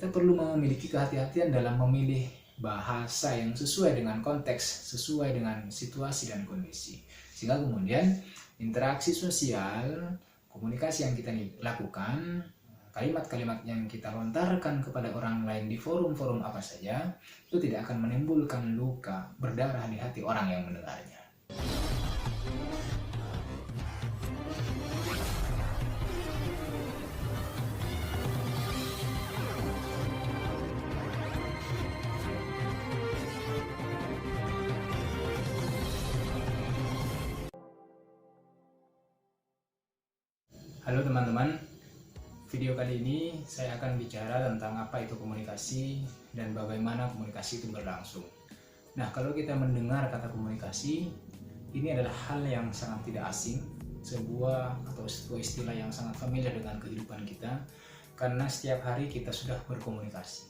kita perlu memiliki kehati-hatian dalam memilih bahasa yang sesuai dengan konteks, sesuai dengan situasi dan kondisi. Sehingga kemudian interaksi sosial, komunikasi yang kita lakukan, kalimat-kalimat yang kita lontarkan kepada orang lain di forum-forum apa saja, itu tidak akan menimbulkan luka berdarah di hati orang yang mendengarnya. Halo teman-teman, video kali ini saya akan bicara tentang apa itu komunikasi dan bagaimana komunikasi itu berlangsung. Nah, kalau kita mendengar kata komunikasi, ini adalah hal yang sangat tidak asing, sebuah istilah yang sangat familiar dengan kehidupan kita, karena setiap hari kita sudah berkomunikasi,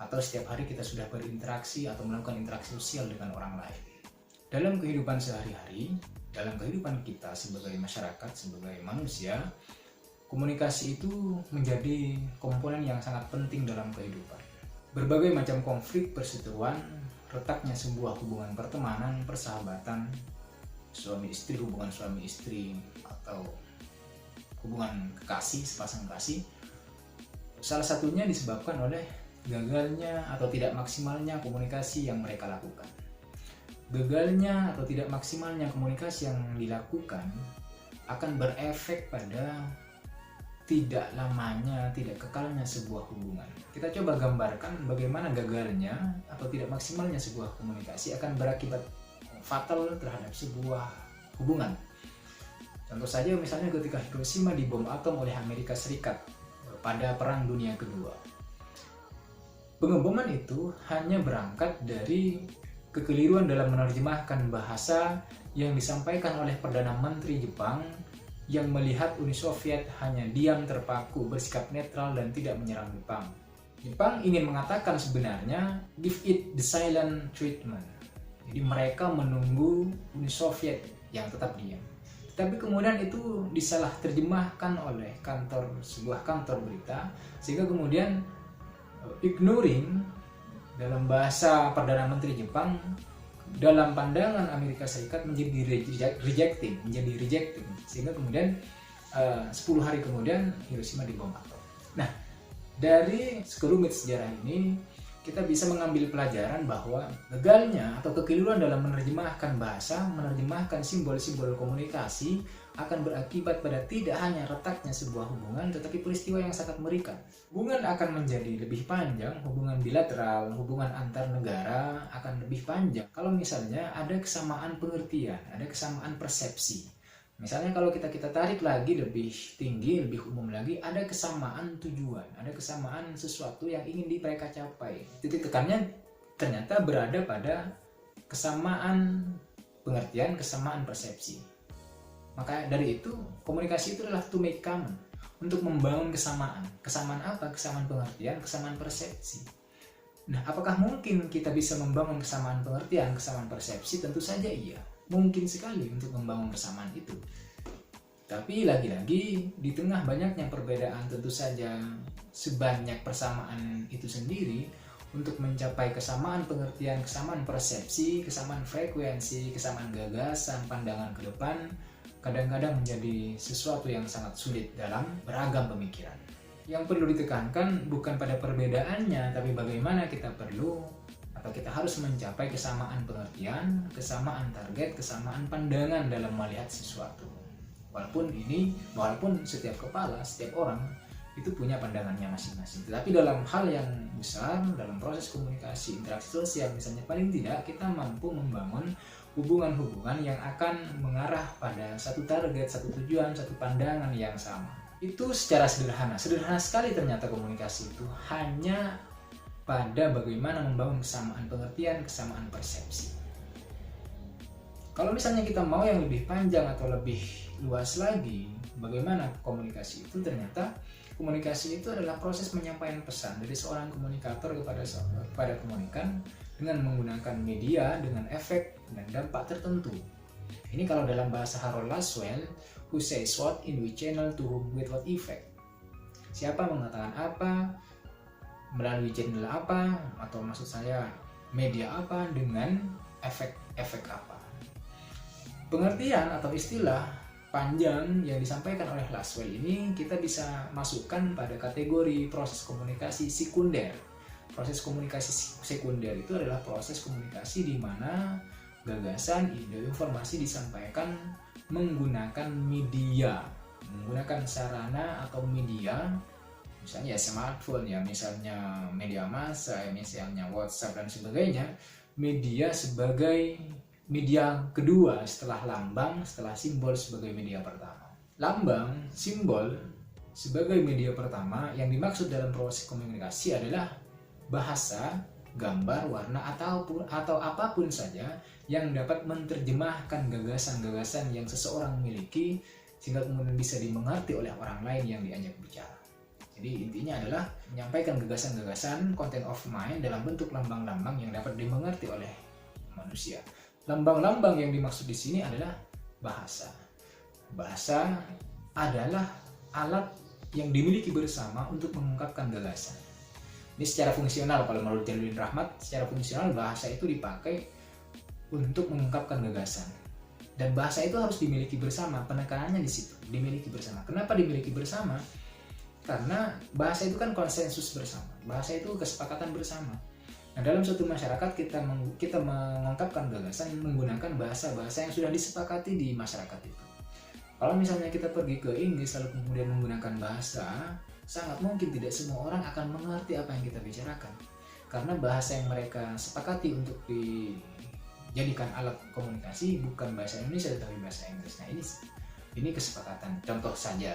atau setiap hari kita sudah berinteraksi atau melakukan interaksi sosial dengan orang lain. Dalam kehidupan sehari-hari, dalam kehidupan kita sebagai masyarakat, sebagai manusia, komunikasi itu menjadi komponen yang sangat penting dalam kehidupan. Berbagai macam konflik perseteruan, retaknya sebuah hubungan pertemanan, persahabatan, suami istri, hubungan suami istri, atau hubungan kekasih, sepasang kekasih, salah satunya disebabkan oleh gagalnya atau tidak maksimalnya komunikasi yang mereka lakukan. Gagalnya atau tidak maksimalnya komunikasi yang dilakukan akan berefek pada tidak lamanya, tidak kekalnya sebuah hubungan. Kita coba gambarkan bagaimana gagalnya atau tidak maksimalnya sebuah komunikasi akan berakibat fatal terhadap sebuah hubungan. Contoh saja misalnya ketika Hiroshima dibom atom oleh Amerika Serikat pada Perang Dunia Kedua. Pengeboman itu hanya berangkat dari kekeliruan dalam menerjemahkan bahasa yang disampaikan oleh Perdana Menteri Jepang yang melihat Uni Soviet hanya diam terpaku, bersikap netral dan tidak menyerang Jepang. Jepang ingin mengatakan sebenarnya give it the silent treatment. Jadi mereka menunggu Uni Soviet yang tetap diam. Tapi kemudian itu disalah terjemahkan oleh sebuah kantor berita, sehingga kemudian ignoring dalam bahasa Perdana Menteri Jepang, dalam pandangan Amerika Serikat menjadi rejecting, sehingga kemudian 10 hari kemudian Hiroshima dibom atom. Nah, dari sekelumit sejarah ini kita bisa mengambil pelajaran bahwa gagalnya atau kekeliruan dalam menerjemahkan bahasa, menerjemahkan simbol-simbol komunikasi akan berakibat pada tidak hanya retaknya sebuah hubungan, tetapi peristiwa yang sangat mengerikan. Hubungan akan menjadi lebih panjang, hubungan bilateral, hubungan antar negara akan lebih panjang kalau misalnya ada kesamaan pengertian, ada kesamaan persepsi. Misalnya kalau kita tarik lagi lebih tinggi, lebih umum lagi, ada kesamaan tujuan, ada kesamaan sesuatu yang ingin mereka capai. Titik tekannya ternyata berada pada kesamaan pengertian, kesamaan persepsi. Maka dari itu, komunikasi itu adalah to make common, untuk membangun kesamaan. Kesamaan apa? Kesamaan pengertian, kesamaan persepsi. Nah, apakah mungkin kita bisa membangun kesamaan pengertian, kesamaan persepsi? Tentu saja iya. Mungkin sekali untuk membangun kesamaan itu. Tapi lagi-lagi, di tengah banyaknya perbedaan, tentu saja sebanyak persamaan itu sendiri, untuk mencapai kesamaan pengertian, kesamaan persepsi, kesamaan frekuensi, kesamaan gagasan, pandangan ke depan, kadang-kadang menjadi sesuatu yang sangat sulit dalam beragam pemikiran. Yang perlu ditekankan bukan pada perbedaannya, tapi bagaimana kita perlu atau kita harus mencapai kesamaan pengertian, kesamaan target, kesamaan pandangan dalam melihat sesuatu. Walaupun setiap kepala, setiap orang itu punya pandangannya masing-masing. Tetapi dalam hal yang besar, dalam proses komunikasi, interaksi sosial misalnya, paling tidak kita mampu membangun hubungan-hubungan yang akan mengarah pada satu target, satu tujuan, satu pandangan yang sama. Itu secara sederhana sekali ternyata komunikasi itu hanya pada bagaimana membangun kesamaan pengertian, kesamaan persepsi. Kalau misalnya kita mau yang lebih panjang atau lebih luas lagi, bagaimana komunikasi itu? Ternyata komunikasi itu adalah proses penyampaian pesan dari seorang komunikator kepada komunikan dengan menggunakan media dengan efek dan dampak tertentu. Ini kalau dalam bahasa Harold Laswell, who says what, in which channel, to whom, with what effect. Siapa mengatakan apa, melalui channel apa, atau maksud saya media apa, dengan efek-efek apa. Pengertian atau istilah panjang yang disampaikan oleh Laswell ini kita bisa masukkan pada kategori proses komunikasi sekunder. Proses komunikasi sekunder itu adalah proses komunikasi di mana gagasan, ide, informasi disampaikan menggunakan media, menggunakan sarana atau media, misalnya smartphone, ya misalnya media massa, misalnya WhatsApp dan sebagainya. Media sebagai media kedua setelah lambang, setelah simbol sebagai media pertama. Lambang, simbol sebagai media pertama, yang dimaksud dalam proses komunikasi adalah bahasa, gambar, warna, atau apapun saja yang dapat menerjemahkan gagasan-gagasan yang seseorang miliki sehingga kemudian bisa dimengerti oleh orang lain yang diajak bicara. Jadi intinya adalah menyampaikan gagasan-gagasan, content of mind, dalam bentuk lambang-lambang yang dapat dimengerti oleh manusia. Lambang-lambang yang dimaksud di sini adalah bahasa. Bahasa adalah alat yang dimiliki bersama untuk mengungkapkan gagasan. Ini secara fungsional, kalau menurut Jalaluddin Rahmat, secara fungsional bahasa itu dipakai untuk mengungkapkan gagasan. Dan bahasa itu harus dimiliki bersama, penekanannya di situ, dimiliki bersama. Kenapa dimiliki bersama? Karena bahasa itu kan konsensus bersama, bahasa itu kesepakatan bersama. Nah, dalam suatu masyarakat kita mengungkapkan gagasan menggunakan bahasa-bahasa yang sudah disepakati di masyarakat itu. Kalau misalnya kita pergi ke Inggris lalu kemudian menggunakan bahasa, sangat mungkin tidak semua orang akan mengerti apa yang kita bicarakan. Karena bahasa yang mereka sepakati untuk dijadikan alat komunikasi bukan bahasa Indonesia tetapi bahasa Inggris. Nah, ini kesepakatan. Contoh saja,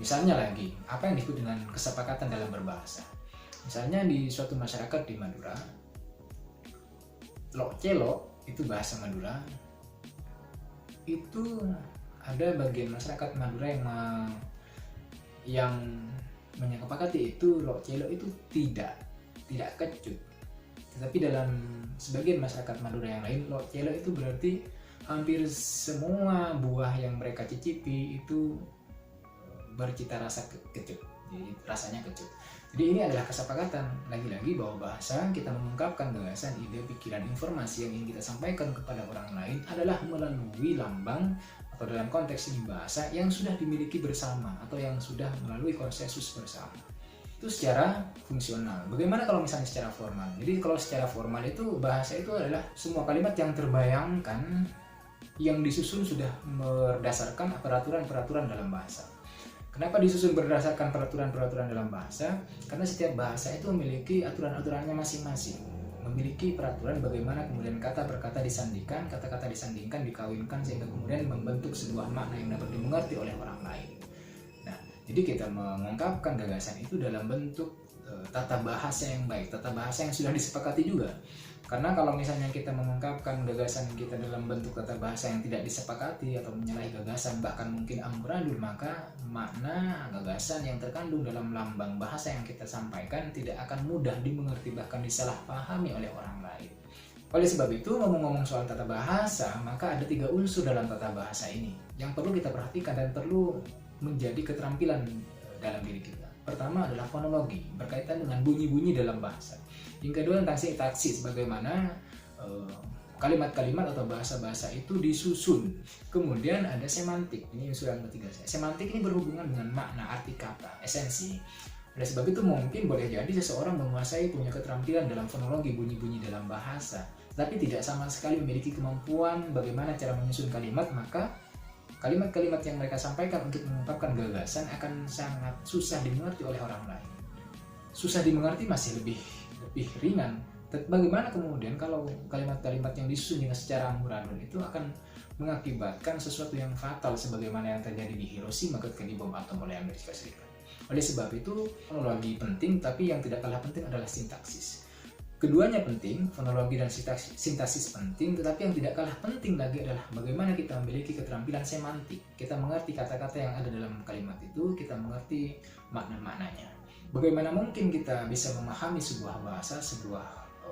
misalnya lagi, apa yang disebut dengan kesepakatan dalam berbahasa. Misalnya di suatu masyarakat di Madura, lok celok itu bahasa Madura, itu ada bagian masyarakat Madura yang menyepakati itu lok celok itu tidak kecut. Tetapi dalam sebagian masyarakat Madura yang lain, lok celok itu berarti hampir semua buah yang mereka cicipi itu bercita rasa kecut. Jadi rasanya kecut. Jadi ini adalah kesepakatan, lagi-lagi bahwa bahasa kita mengungkapkan gagasan, ide, pikiran, informasi yang ingin kita sampaikan kepada orang lain adalah melalui lambang atau dalam konteks ini bahasa yang sudah dimiliki bersama atau yang sudah melalui konsensus bersama. Itu secara fungsional. Bagaimana kalau misalnya secara formal? Jadi kalau secara formal itu bahasa itu adalah semua kalimat yang terbayangkan yang disusun sudah berdasarkan peraturan-peraturan dalam bahasa. Kenapa disusun berdasarkan peraturan-peraturan dalam bahasa? Karena setiap bahasa itu memiliki aturan-aturannya masing-masing. Memiliki peraturan bagaimana kemudian kata per kata disandingkan, kata-kata disandingkan, dikawinkan sehingga kemudian membentuk sebuah makna yang dapat dimengerti oleh orang lain. Nah, jadi kita mengungkapkan gagasan itu dalam bentuk tata bahasa yang baik, tata bahasa yang sudah disepakati juga. Karena kalau misalnya kita mengungkapkan gagasan kita dalam bentuk tata bahasa yang tidak disepakati atau menyalahi gagasan, bahkan mungkin amburadul, maka makna gagasan yang terkandung dalam lambang bahasa yang kita sampaikan tidak akan mudah dimengerti, bahkan disalahpahami oleh orang lain. Oleh sebab itu, ngomong-ngomong soal tata bahasa, maka ada 3 unsur dalam tata bahasa ini yang perlu kita perhatikan dan perlu menjadi keterampilan dalam diri kita. Pertama adalah fonologi, berkaitan dengan bunyi-bunyi dalam bahasa. Yang kedua tentang sintaksis, bagaimana kalimat-kalimat atau bahasa-bahasa itu disusun. Kemudian ada semantik, ini unsur yang ketiga. Semantik ini berhubungan dengan makna, arti kata, esensi. Oleh sebab itu mungkin boleh jadi seseorang menguasai, punya keterampilan dalam fonologi, bunyi-bunyi dalam bahasa, tapi tidak sama sekali memiliki kemampuan bagaimana cara menyusun kalimat, maka kalimat-kalimat yang mereka sampaikan untuk mengungkapkan gagasan akan sangat susah dimengerti oleh orang lain. Susah dimengerti masih lebih ringan. Bagaimana kemudian kalau kalimat-kalimat yang disusun dengan secara amburadul itu akan mengakibatkan sesuatu yang fatal sebagaimana yang terjadi di Hiroshima ketika dibom atom oleh Amerika Serikat. Oleh sebab itu, fonologi penting, tapi yang tidak kalah penting adalah sintaksis. Keduanya penting, fonologi dan sintaksis penting, tetapi yang tidak kalah penting lagi adalah bagaimana kita memiliki keterampilan semantik. Kita mengerti kata-kata yang ada dalam kalimat itu, kita mengerti makna-maknanya. Bagaimana mungkin kita bisa memahami sebuah bahasa, sebuah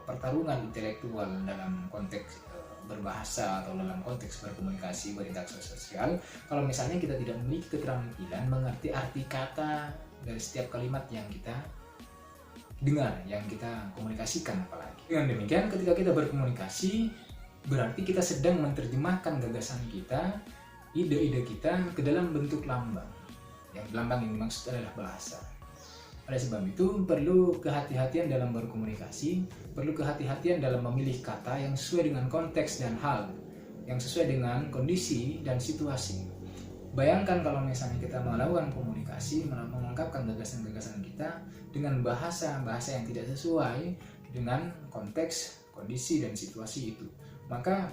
pertarungan intelektual dalam konteks berbahasa atau dalam konteks berkomunikasi, berinteraksi sosial, kalau misalnya kita tidak memiliki keterampilan mengerti arti kata dari setiap kalimat yang kita dengar yang kita komunikasikan. Apalagi dengan demikian, ketika kita berkomunikasi berarti kita sedang menerjemahkan gagasan kita, ide-ide kita ke dalam bentuk lambang. Yang lambang yang dimaksud adalah bahasa. Oleh sebab itu perlu kehati-hatian dalam berkomunikasi, perlu kehati-hatian dalam memilih kata yang sesuai dengan konteks dan hal, yang sesuai dengan kondisi dan situasi. Bayangkan kalau misalnya kita melakukan komunikasi, mengungkapkan gagasan-gagasan kita dengan bahasa-bahasa yang tidak sesuai dengan konteks, kondisi, dan situasi itu, maka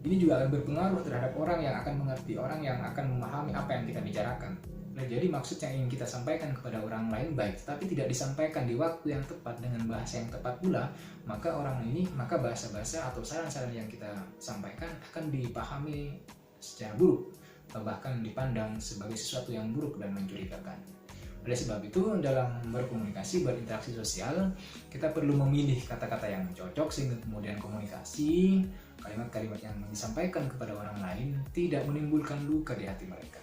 ini juga akan berpengaruh terhadap orang yang akan mengerti, orang yang akan memahami apa yang kita bicarakan. Jadi maksud yang ingin kita sampaikan kepada orang lain baik, tapi tidak disampaikan di waktu yang tepat dengan bahasa yang tepat pula, maka bahasa-bahasa atau saran-saran yang kita sampaikan akan dipahami secara buruk, atau bahkan dipandang sebagai sesuatu yang buruk dan mencurigakan. Oleh sebab itu, dalam berkomunikasi, berinteraksi sosial, kita perlu memilih kata-kata yang cocok sehingga kemudian komunikasi, kalimat-kalimat yang disampaikan kepada orang lain tidak menimbulkan luka di hati mereka.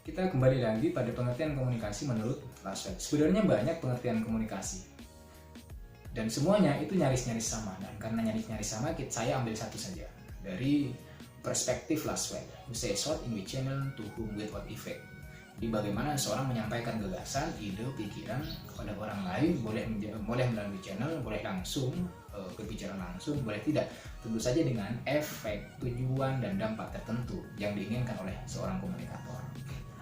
Kita kembali lagi pada pengertian komunikasi menurut Laswell. Sebenarnya banyak pengertian komunikasi dan semuanya itu nyaris-nyaris sama, dan karena nyaris-nyaris sama, saya ambil satu saja dari perspektif Laswell. We say short in which channel to whom with what effect. Jadi bagaimana seorang menyampaikan gagasan, ide, pikiran kepada orang lain, boleh melalui channel, boleh langsung, berbicara langsung, boleh tidak, tentu saja dengan efek, tujuan, dan dampak tertentu yang diinginkan oleh seorang komunikator.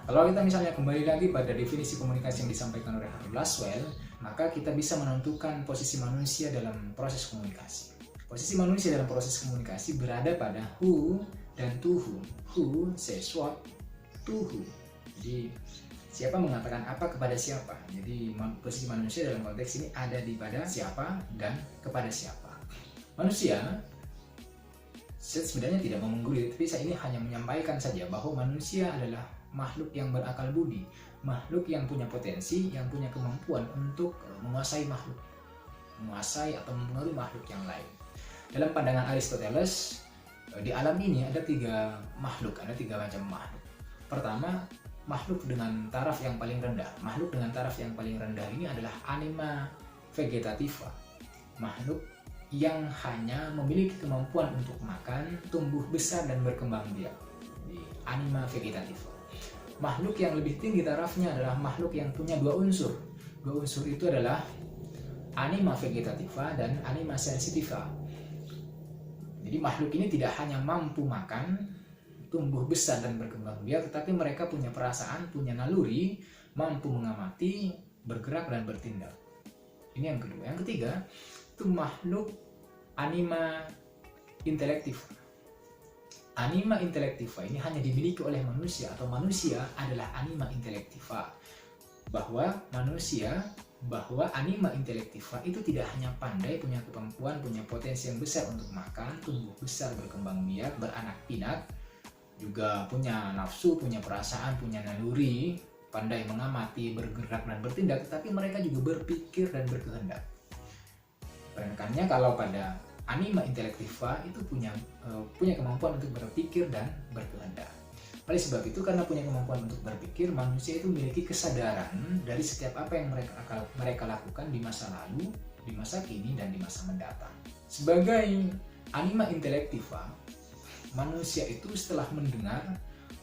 Kalau kita misalnya kembali lagi pada definisi komunikasi yang disampaikan oleh Laswell, maka kita bisa menentukan posisi manusia dalam proses komunikasi. Posisi manusia dalam proses komunikasi berada pada who dan to whom. Who says what, to who. Jadi siapa mengatakan apa kepada siapa. Jadi posisi manusia dalam konteks ini ada di pada siapa dan kepada siapa. Manusia sebenarnya tidak menggurui, tapi saya ini hanya menyampaikan saja bahwa manusia adalah makhluk yang berakal budi, makhluk yang punya potensi, yang punya kemampuan untuk menguasai atau mempengaruhi makhluk yang lain. Dalam pandangan Aristoteles, di alam ini ada tiga macam makhluk. Pertama, makhluk dengan taraf yang paling rendah. Makhluk dengan taraf yang paling rendah ini adalah anima vegetativa, makhluk yang hanya memiliki kemampuan untuk makan, tumbuh besar, dan berkembang biak. Anima vegetativa. Makhluk yang lebih tinggi tarafnya adalah makhluk yang punya dua unsur. Dua unsur itu adalah anima vegetativa dan anima sensitiva. Jadi makhluk ini tidak hanya mampu makan, tumbuh besar, dan berkembang biak, tetapi mereka punya perasaan, punya naluri, mampu mengamati, bergerak, dan bertindak. Ini yang kedua. Yang ketiga, itu makhluk anima intelektiva. Anima intelektiva ini hanya dimiliki oleh manusia, atau manusia adalah anima intelektiva. Bahwa anima intelektiva itu tidak hanya pandai, punya kemampuan, punya potensi yang besar untuk makan, tumbuh besar, berkembang biak, beranak pinak, juga punya nafsu, punya perasaan, punya naluri, pandai mengamati, bergerak, dan bertindak, tetapi mereka juga berpikir dan berkehendak. Perangkannya kalau pada anima intelektiva itu punya kemampuan untuk berpikir dan berkehendak. Oleh sebab itu, karena punya kemampuan untuk berpikir, manusia itu memiliki kesadaran dari setiap apa yang mereka lakukan di masa lalu, di masa kini, dan di masa mendatang. Sebagai anima intelektiva, manusia itu setelah mendengar,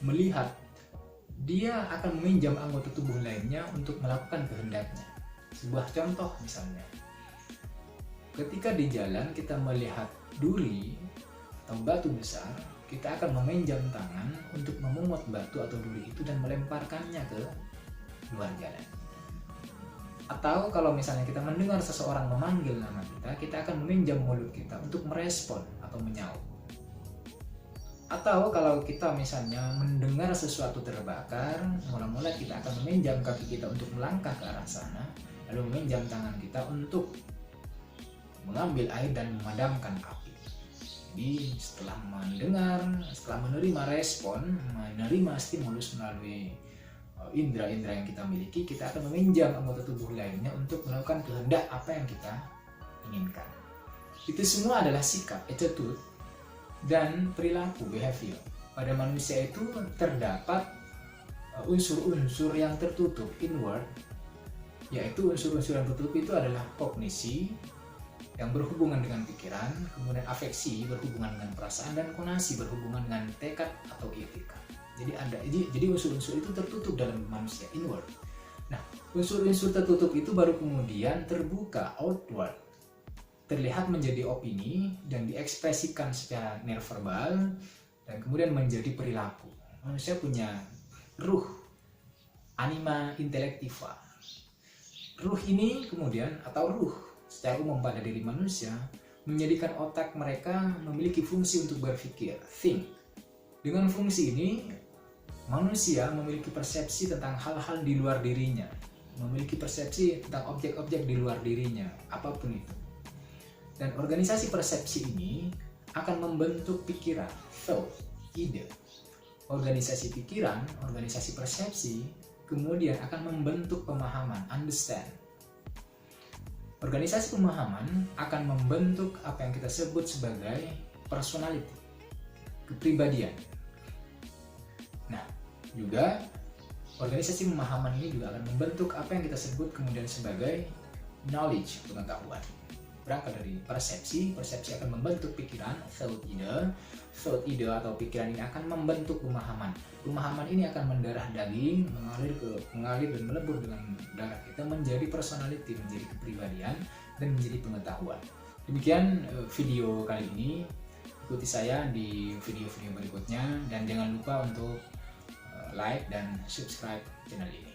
melihat, dia akan meminjam anggota tubuh lainnya untuk melakukan kehendaknya. Sebuah contoh misalnya, ketika di jalan kita melihat duri atau batu besar, kita akan meminjam tangan untuk memungut batu atau duri itu dan melemparkannya ke luar jalan. Atau kalau misalnya kita mendengar seseorang memanggil nama kita, kita akan meminjam mulut kita untuk merespon atau menyaut. Atau kalau kita misalnya mendengar sesuatu terbakar, mula-mula kita akan meminjam kaki kita untuk melangkah ke arah sana, lalu meminjam tangan kita untuk mengambil air dan memadamkan api. Jadi setelah mendengar, setelah menerima respon, menerima stimulus melalui indera-indera yang kita miliki, kita akan meminjam anggota tubuh lainnya untuk melakukan kehendak apa yang kita inginkan. Itu semua adalah sikap, attitude, dan perilaku, behavior. Pada manusia itu terdapat unsur-unsur yang tertutup, inward, yaitu unsur-unsur yang tertutup itu adalah kognisi yang berhubungan dengan pikiran, kemudian afeksi berhubungan dengan perasaan, dan konasi berhubungan dengan tekad atau etika. Jadi unsur-unsur itu tertutup dalam manusia, inward. Nah, unsur-unsur tertutup itu baru kemudian terbuka, outward, terlihat menjadi opini dan diekspresikan secara nonverbal dan kemudian menjadi perilaku. Manusia punya ruh, anima intelektiva. Ruh ini kemudian, atau ruh secara umum pada diri manusia, menjadikan otak mereka memiliki fungsi untuk berpikir, think. Dengan fungsi ini, manusia memiliki persepsi tentang hal-hal di luar dirinya, memiliki persepsi tentang objek-objek di luar dirinya, apapun itu. Dan organisasi persepsi ini akan membentuk pikiran, thought, ide. Organisasi pikiran, organisasi persepsi, kemudian akan membentuk pemahaman, understand. Organisasi pemahaman akan membentuk apa yang kita sebut sebagai personality, kepribadian. Nah, juga organisasi pemahaman ini juga akan membentuk apa yang kita sebut kemudian sebagai knowledge, pengetahuan. Berangkat dari persepsi, persepsi akan membentuk pikiran, thought ide atau pikiran ini akan membentuk pemahaman. Pemahaman ini akan mendarah daging, mengalir dan melebur dengan darah kita menjadi personality, menjadi kepribadian, dan menjadi pengetahuan. Demikian video kali ini. Ikuti saya di video-video berikutnya dan jangan lupa untuk like dan subscribe channel ini.